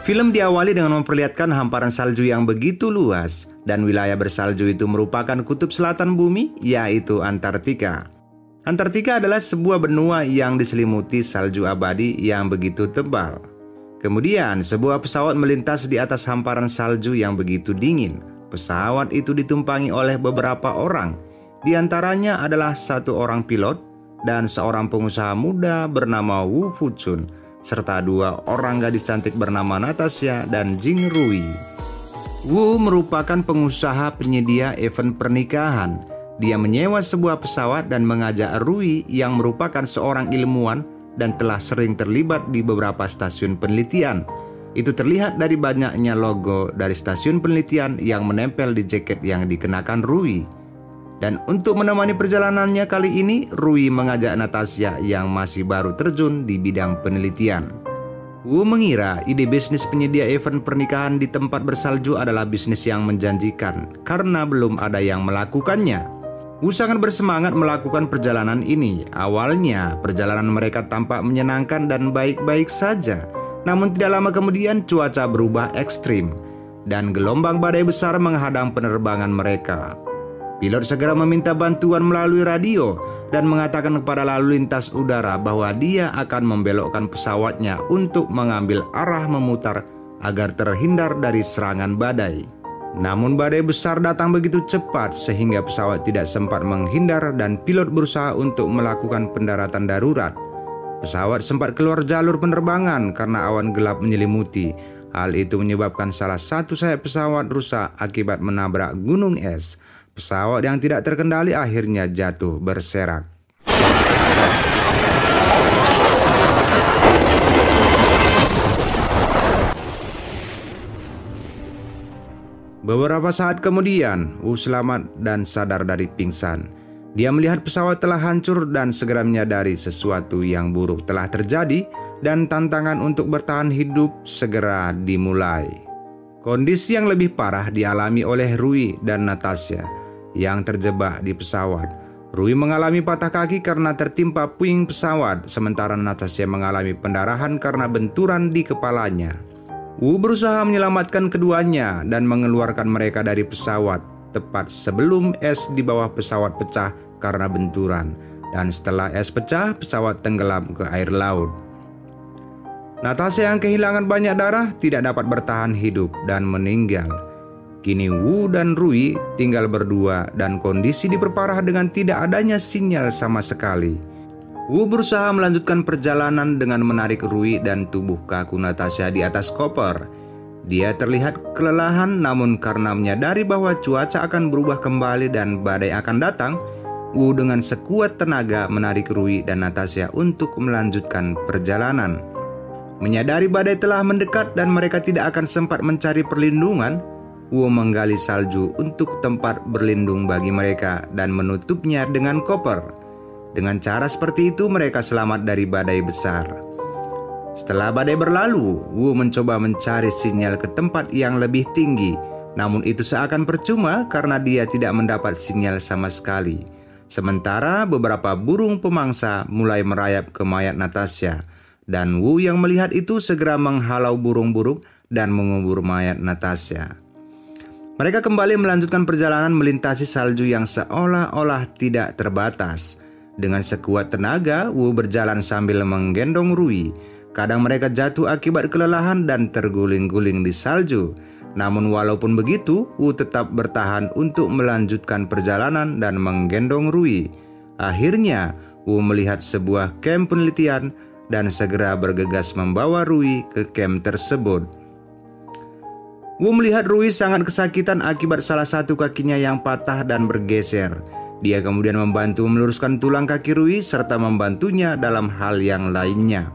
Film diawali dengan memperlihatkan hamparan salju yang begitu luas dan wilayah bersalju itu merupakan kutub selatan bumi, yaitu Antartika. Antartika adalah sebuah benua yang diselimuti salju abadi yang begitu tebal. Kemudian sebuah pesawat melintas di atas hamparan salju yang begitu dingin. Pesawat itu ditumpangi oleh beberapa orang. Di antaranya adalah satu orang pilot dan seorang pengusaha muda bernama Wu Fuchun, serta dua orang gadis cantik bernama Natasha dan Jing Rui. Wu merupakan pengusaha penyedia event pernikahan. Dia menyewa sebuah pesawat dan mengajak Rui yang merupakan seorang ilmuwan dan telah sering terlibat di beberapa stasiun penelitian. Itu terlihat dari banyaknya logo dari stasiun penelitian yang menempel di jaket yang dikenakan Rui. Dan untuk menemani perjalanannya kali ini, Rui mengajak Natasha yang masih baru terjun di bidang penelitian. Wu mengira ide bisnis penyedia event pernikahan di tempat bersalju adalah bisnis yang menjanjikan karena belum ada yang melakukannya. Wu sangat bersemangat melakukan perjalanan ini. Awalnya, perjalanan mereka tampak menyenangkan dan baik-baik saja. Namun tidak lama kemudian cuaca berubah ekstrim dan gelombang badai besar menghadang penerbangan mereka. Pilot segera meminta bantuan melalui radio dan mengatakan kepada lalu lintas udara bahwa dia akan membelokkan pesawatnya untuk mengambil arah memutar agar terhindar dari serangan badai. Namun badai besar datang begitu cepat sehingga pesawat tidak sempat menghindar dan pilot berusaha untuk melakukan pendaratan darurat. Pesawat sempat keluar jalur penerbangan karena awan gelap menyelimuti. Hal itu menyebabkan salah satu sayap pesawat rusak akibat menabrak gunung es. Pesawat yang tidak terkendali akhirnya jatuh berserak. Beberapa saat kemudian, Wu selamat dan sadar dari pingsan. Dia melihat pesawat telah hancur dan segera menyadari sesuatu yang buruk telah terjadi dan tantangan untuk bertahan hidup segera dimulai. Kondisi yang lebih parah dialami oleh Rui dan Natasha yang terjebak di pesawat. Rui mengalami patah kaki karena tertimpa puing pesawat, sementara Natasha mengalami pendarahan karena benturan di kepalanya. Wu berusaha menyelamatkan keduanya dan mengeluarkan mereka dari pesawat tepat sebelum es di bawah pesawat pecah karena benturan, dan setelah es pecah, pesawat tenggelam ke air laut. Natasha yang kehilangan banyak darah tidak dapat bertahan hidup dan meninggal. Kini Wu dan Rui tinggal berdua dan kondisi diperparah dengan tidak adanya sinyal sama sekali. Wu berusaha melanjutkan perjalanan dengan menarik Rui dan tubuh kaku Natasha di atas koper. Dia terlihat kelelahan, namun karena menyadari bahwa cuaca akan berubah kembali dan badai akan datang, Wu dengan sekuat tenaga menarik Rui dan Natasha untuk melanjutkan perjalanan. Menyadari badai telah mendekat dan mereka tidak akan sempat mencari perlindungan, Wu menggali salju untuk tempat berlindung bagi mereka dan menutupnya dengan koper. Dengan cara seperti itu mereka selamat dari badai besar. Setelah badai berlalu, Wu mencoba mencari sinyal ke tempat yang lebih tinggi. Namun itu seakan percuma karena dia tidak mendapat sinyal sama sekali. Sementara beberapa burung pemangsa mulai merayap ke mayat Natasha. Dan Wu yang melihat itu segera menghalau burung-burung dan mengubur mayat Natasha. Mereka kembali melanjutkan perjalanan melintasi salju yang seolah-olah tidak terbatas. Dengan sekuat tenaga, Wu berjalan sambil menggendong Rui. Kadang mereka jatuh akibat kelelahan dan terguling-guling di salju. Namun walaupun begitu, Wu tetap bertahan untuk melanjutkan perjalanan dan menggendong Rui. Akhirnya, Wu melihat sebuah kamp penelitian dan segera bergegas membawa Rui ke kamp tersebut. Wu melihat Rui sangat kesakitan akibat salah satu kakinya yang patah dan bergeser. Dia kemudian membantu meluruskan tulang kaki Rui serta membantunya dalam hal yang lainnya.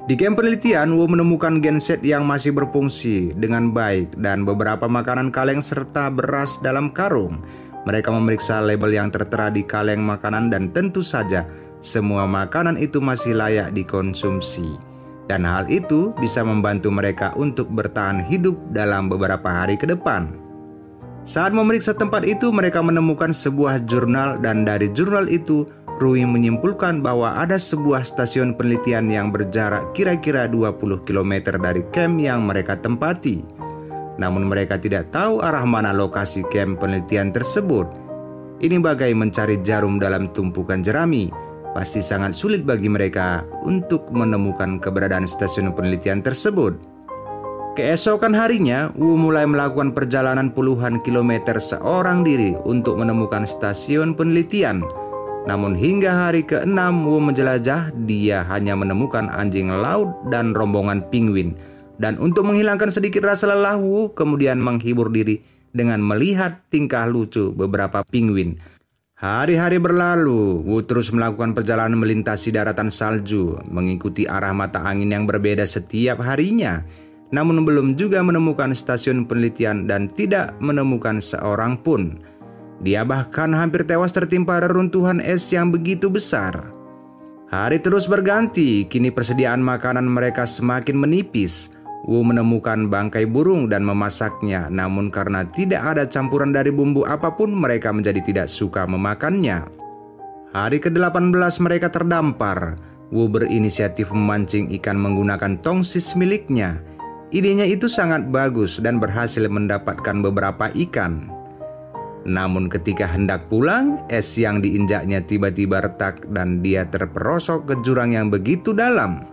Di kamp penelitian, Wu menemukan genset yang masih berfungsi dengan baik dan beberapa makanan kaleng serta beras dalam karung. Mereka memeriksa label yang tertera di kaleng makanan dan tentu saja semua makanan itu masih layak dikonsumsi. Dan hal itu bisa membantu mereka untuk bertahan hidup dalam beberapa hari ke depan. Saat memeriksa tempat itu, mereka menemukan sebuah jurnal dan dari jurnal itu, Rui menyimpulkan bahwa ada sebuah stasiun penelitian yang berjarak kira-kira 20 km dari kamp yang mereka tempati. Namun mereka tidak tahu arah mana lokasi kamp penelitian tersebut. Ini bagai mencari jarum dalam tumpukan jerami. Pasti sangat sulit bagi mereka untuk menemukan keberadaan stasiun penelitian tersebut. Keesokan harinya, Wu mulai melakukan perjalanan puluhan kilometer seorang diri untuk menemukan stasiun penelitian. Namun hingga hari ke-6 Wu menjelajah, dia hanya menemukan anjing laut dan rombongan penguin. Dan untuk menghilangkan sedikit rasa lelah, Wu kemudian menghibur diri dengan melihat tingkah lucu beberapa penguin. Hari-hari berlalu, Wu terus melakukan perjalanan melintasi daratan salju, mengikuti arah mata angin yang berbeda setiap harinya. Namun belum juga menemukan stasiun penelitian dan tidak menemukan seorang pun. Dia bahkan hampir tewas tertimpa reruntuhan es yang begitu besar. Hari terus berganti, kini persediaan makanan mereka semakin menipis. Wu menemukan bangkai burung dan memasaknya, namun karena tidak ada campuran dari bumbu apapun, mereka menjadi tidak suka memakannya. Hari ke-18 mereka terdampar. Wu berinisiatif memancing ikan menggunakan tongsis miliknya. Idenya itu sangat bagus dan berhasil mendapatkan beberapa ikan. Namun ketika hendak pulang, es yang diinjaknya tiba-tiba retak dan dia terperosok ke jurang yang begitu dalam.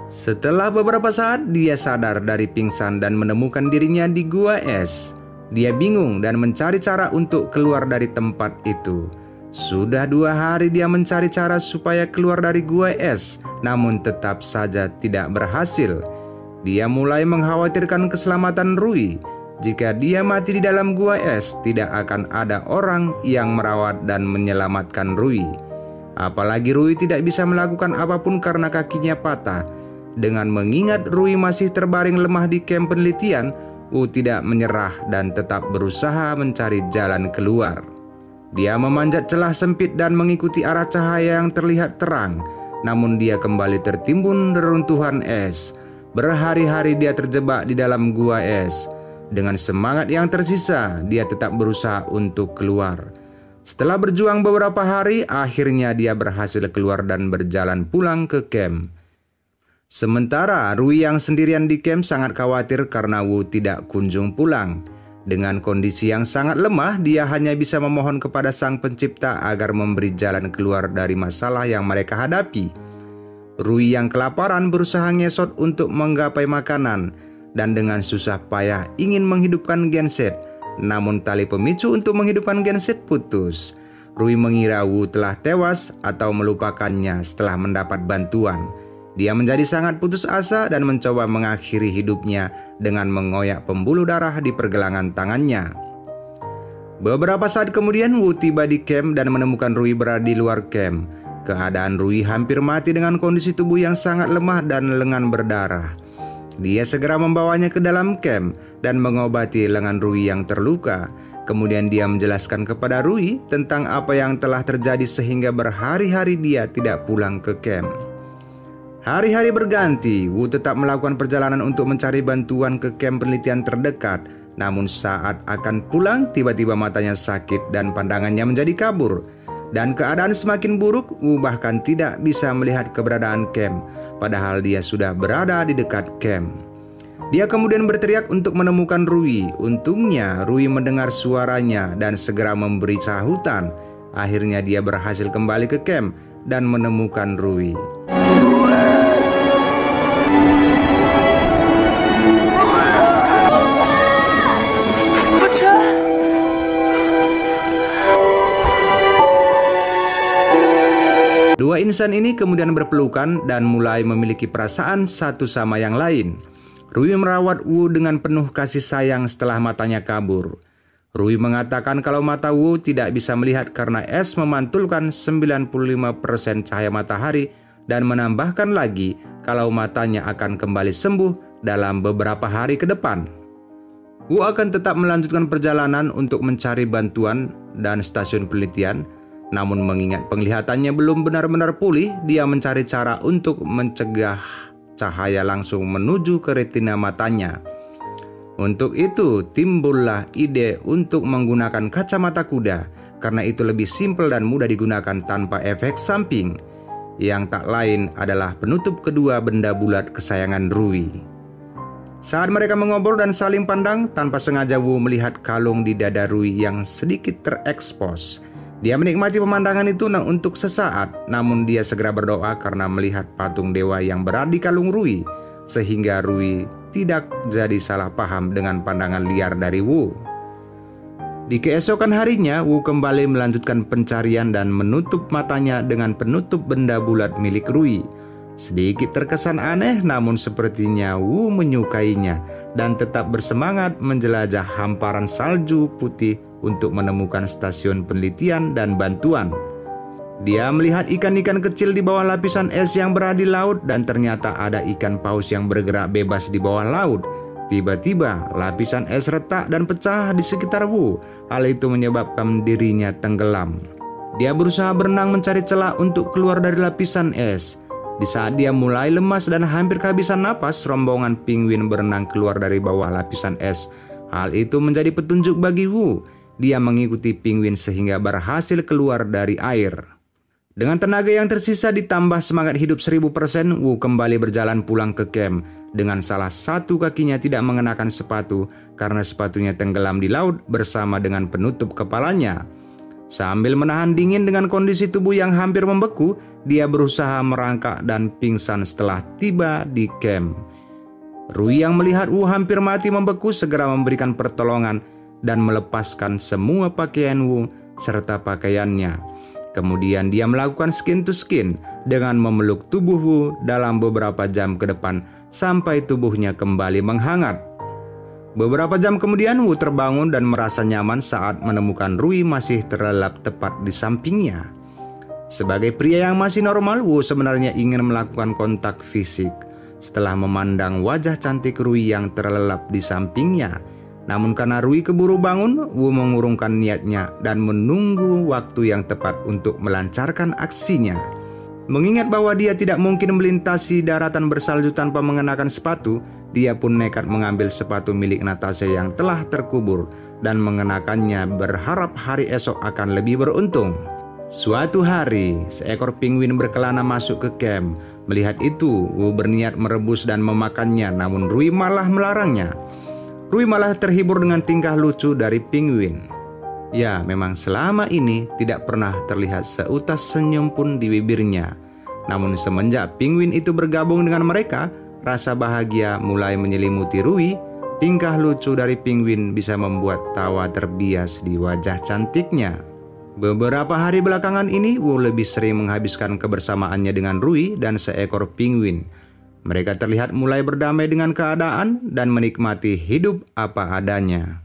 Setelah beberapa saat, dia sadar dari pingsan dan menemukan dirinya di gua es. Dia bingung dan mencari cara untuk keluar dari tempat itu. Sudah 2 hari dia mencari cara supaya keluar dari gua es, namun tetap saja tidak berhasil. Dia mulai mengkhawatirkan keselamatan Rui. Jika dia mati di dalam gua es, tidak akan ada orang yang merawat dan menyelamatkan Rui. Apalagi Rui tidak bisa melakukan apapun karena kakinya patah. Dengan mengingat Rui masih terbaring lemah di kamp penelitian, Wu tidak menyerah dan tetap berusaha mencari jalan keluar. Dia memanjat celah sempit dan mengikuti arah cahaya yang terlihat terang. Namun dia kembali tertimbun reruntuhan es. Berhari-hari dia terjebak di dalam gua es. Dengan semangat yang tersisa, dia tetap berusaha untuk keluar. Setelah berjuang beberapa hari, akhirnya dia berhasil keluar dan berjalan pulang ke kamp. Sementara Rui yang sendirian di kamp sangat khawatir karena Wu tidak kunjung pulang. Dengan kondisi yang sangat lemah, dia hanya bisa memohon kepada Sang Pencipta agar memberi jalan keluar dari masalah yang mereka hadapi. Rui yang kelaparan berusaha ngesot untuk menggapai makanan dan dengan susah payah ingin menghidupkan genset. Namun tali pemicu untuk menghidupkan genset putus. Rui mengira Wu telah tewas atau melupakannya setelah mendapat bantuan. Dia menjadi sangat putus asa dan mencoba mengakhiri hidupnya dengan mengoyak pembuluh darah di pergelangan tangannya. Beberapa saat kemudian Wu tiba di kamp dan menemukan Rui berada di luar kamp. Keadaan Rui hampir mati dengan kondisi tubuh yang sangat lemah dan lengan berdarah. Dia segera membawanya ke dalam kamp dan mengobati lengan Rui yang terluka. Kemudian dia menjelaskan kepada Rui tentang apa yang telah terjadi sehingga berhari-hari dia tidak pulang ke kamp. Hari-hari berganti, Wu tetap melakukan perjalanan untuk mencari bantuan ke kamp penelitian terdekat. Namun saat akan pulang, tiba-tiba matanya sakit dan pandangannya menjadi kabur. Dan keadaan semakin buruk, Wu bahkan tidak bisa melihat keberadaan camp, padahal dia sudah berada di dekat camp. Dia kemudian berteriak untuk menemukan Rui. Untungnya Rui mendengar suaranya dan segera memberi sahutan. Akhirnya dia berhasil kembali ke camp dan menemukan Rui. Dua insan ini kemudian berpelukan dan mulai memiliki perasaan satu sama yang lain. Rui merawat Wu dengan penuh kasih sayang setelah matanya kabur. Rui mengatakan kalau mata Wu tidak bisa melihat karena es memantulkan 95% cahaya matahari dan menambahkan lagi kalau matanya akan kembali sembuh dalam beberapa hari ke depan. Wu akan tetap melanjutkan perjalanan untuk mencari bantuan dan stasiun penelitian. Namun mengingat penglihatannya belum benar-benar pulih, dia mencari cara untuk mencegah cahaya langsung menuju ke retina matanya. Untuk itu, timbullah ide untuk menggunakan kacamata kuda, karena itu lebih simpel dan mudah digunakan tanpa efek samping, yang tak lain adalah penutup kedua benda bulat kesayangan Rui. Saat mereka mengobrol dan saling pandang, tanpa sengaja Wu melihat kalung di dada Rui yang sedikit terekspos. Dia menikmati pemandangan itu untuk sesaat, namun dia segera berdoa karena melihat patung dewa yang berada di kalung Rui, sehingga Rui tidak jadi salah paham dengan pandangan liar dari Wu. Di keesokan harinya, Wu kembali melanjutkan pencarian dan menutup matanya dengan penutup benda bulat milik Rui. Sedikit terkesan aneh, namun sepertinya Wu menyukainya dan tetap bersemangat menjelajah hamparan salju putih untuk menemukan stasiun penelitian dan bantuan. Dia melihat ikan-ikan kecil di bawah lapisan es yang berada di laut, dan ternyata ada ikan paus yang bergerak bebas di bawah laut. Tiba-tiba lapisan es retak dan pecah di sekitar Wu. Hal itu menyebabkan dirinya tenggelam. Dia berusaha berenang mencari celah untuk keluar dari lapisan es. Di saat dia mulai lemas dan hampir kehabisan napas, rombongan penguin berenang keluar dari bawah lapisan es. Hal itu menjadi petunjuk bagi Wu. Dia mengikuti penguin sehingga berhasil keluar dari air. Dengan tenaga yang tersisa ditambah semangat hidup 1000%, Wu kembali berjalan pulang ke camp. Dengan salah satu kakinya tidak mengenakan sepatu karena sepatunya tenggelam di laut bersama dengan penutup kepalanya. Sambil menahan dingin dengan kondisi tubuh yang hampir membeku, dia berusaha merangkak dan pingsan setelah tiba di camp. Rui yang melihat Wu hampir mati membeku segera memberikan pertolongan dan melepaskan semua pakaian Wu serta pakaiannya. Kemudian dia melakukan skin to skin dengan memeluk tubuh Wu dalam beberapa jam ke depan sampai tubuhnya kembali menghangat. Beberapa jam kemudian Wu terbangun dan merasa nyaman saat menemukan Rui masih terlelap tepat di sampingnya. Sebagai pria yang masih normal, Wu sebenarnya ingin melakukan kontak fisik setelah memandang wajah cantik Rui yang terlelap di sampingnya. Namun karena Rui keburu bangun, Wu mengurungkan niatnya dan menunggu waktu yang tepat untuk melancarkan aksinya. Mengingat bahwa dia tidak mungkin melintasi daratan bersalju tanpa mengenakan sepatu, dia pun nekat mengambil sepatu milik Natasha yang telah terkubur dan mengenakannya berharap hari esok akan lebih beruntung. Suatu hari, seekor penguin berkelana masuk ke camp. Melihat itu, Wu berniat merebus dan memakannya, namun Rui malah melarangnya. Rui malah terhibur dengan tingkah lucu dari penguin. Ya, memang selama ini tidak pernah terlihat seutas senyum pun di bibirnya. Namun semenjak penguin itu bergabung dengan mereka, rasa bahagia mulai menyelimuti Rui. Tingkah lucu dari penguin bisa membuat tawa terbias di wajah cantiknya. Beberapa hari belakangan ini, Wu lebih sering menghabiskan kebersamaannya dengan Rui dan seekor penguin. Mereka terlihat mulai berdamai dengan keadaan dan menikmati hidup apa adanya.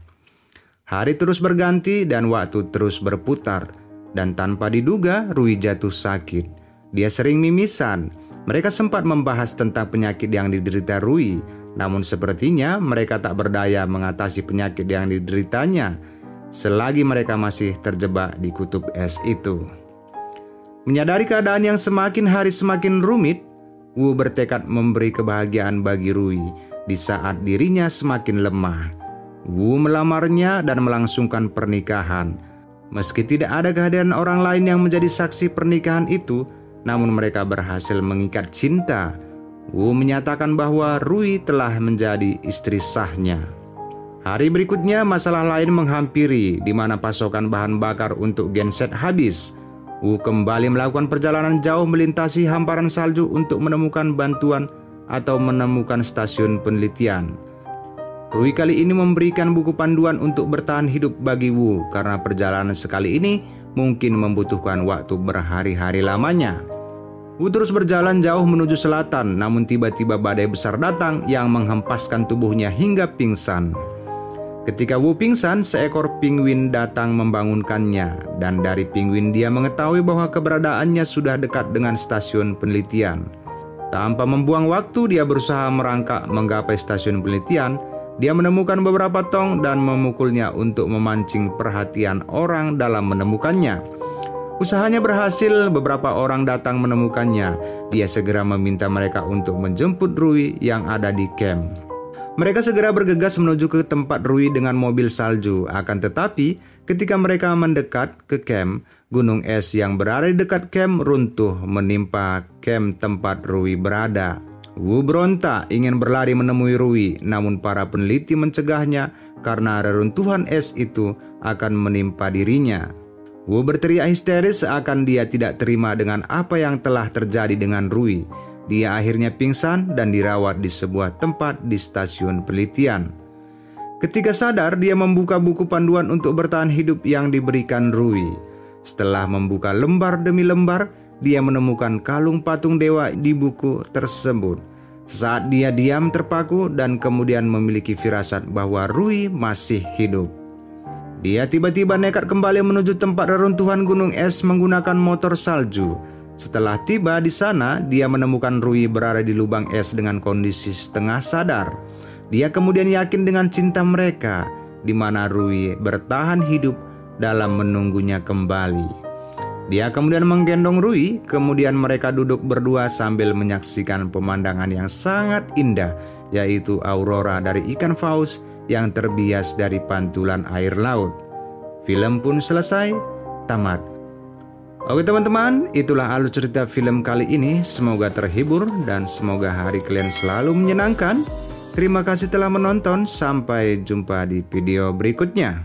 Hari terus berganti dan waktu terus berputar. Dan tanpa diduga, Rui jatuh sakit. Dia sering mimisan. Mereka sempat membahas tentang penyakit yang diderita Rui. Namun sepertinya mereka tak berdaya mengatasi penyakit yang dideritanya selagi mereka masih terjebak di kutub es itu. Menyadari keadaan yang semakin hari semakin rumit, Wu bertekad memberi kebahagiaan bagi Rui di saat dirinya semakin lemah. Wu melamarnya dan melangsungkan pernikahan. Meski tidak ada kehadiran orang lain yang menjadi saksi pernikahan itu, namun mereka berhasil mengikat cinta. Wu menyatakan bahwa Rui telah menjadi istri sahnya. Hari berikutnya masalah lain menghampiri di mana pasokan bahan bakar untuk genset habis. Wu kembali melakukan perjalanan jauh melintasi hamparan salju untuk menemukan bantuan atau menemukan stasiun penelitian. Rui kali ini memberikan buku panduan untuk bertahan hidup bagi Wu karena perjalanan sekali ini mungkin membutuhkan waktu berhari-hari lamanya. Wu terus berjalan jauh menuju selatan, namun tiba-tiba badai besar datang yang menghempaskan tubuhnya hingga pingsan. Ketika Wu pingsan, seekor penguin datang membangunkannya, dan dari penguin dia mengetahui bahwa keberadaannya sudah dekat dengan stasiun penelitian. Tanpa membuang waktu, dia berusaha merangkak menggapai stasiun penelitian. Dia menemukan beberapa tong dan memukulnya untuk memancing perhatian orang dalam menemukannya. Usahanya berhasil, beberapa orang datang menemukannya. Dia segera meminta mereka untuk menjemput Rui yang ada di camp. Mereka segera bergegas menuju ke tempat Rui dengan mobil salju. Akan tetapi, ketika mereka mendekat ke camp, gunung es yang berada di dekat camp runtuh menimpa camp tempat Rui berada. Wu berontak ingin berlari menemui Rui, namun para peneliti mencegahnya karena reruntuhan es itu akan menimpa dirinya. Wu berteriak histeris seakan dia tidak terima dengan apa yang telah terjadi dengan Rui. Dia akhirnya pingsan dan dirawat di sebuah tempat di stasiun penelitian. Ketika sadar, dia membuka buku panduan untuk bertahan hidup yang diberikan Rui. Setelah membuka lembar demi lembar, dia menemukan kalung patung dewa di buku tersebut. Sesaat dia diam terpaku dan kemudian memiliki firasat bahwa Rui masih hidup. Dia tiba-tiba nekat kembali menuju tempat reruntuhan gunung es menggunakan motor salju. Setelah tiba di sana, dia menemukan Rui berada di lubang es dengan kondisi setengah sadar. Dia kemudian yakin dengan cinta mereka, di mana Rui bertahan hidup dalam menunggunya kembali. Dia kemudian menggendong Rui, kemudian mereka duduk berdua sambil menyaksikan pemandangan yang sangat indah, yaitu aurora dari ikan paus yang terbias dari pantulan air laut. Film pun selesai, tamat. Oke teman-teman, itulah alur cerita film kali ini. Semoga terhibur dan semoga hari kalian selalu menyenangkan. Terima kasih telah menonton, sampai jumpa di video berikutnya.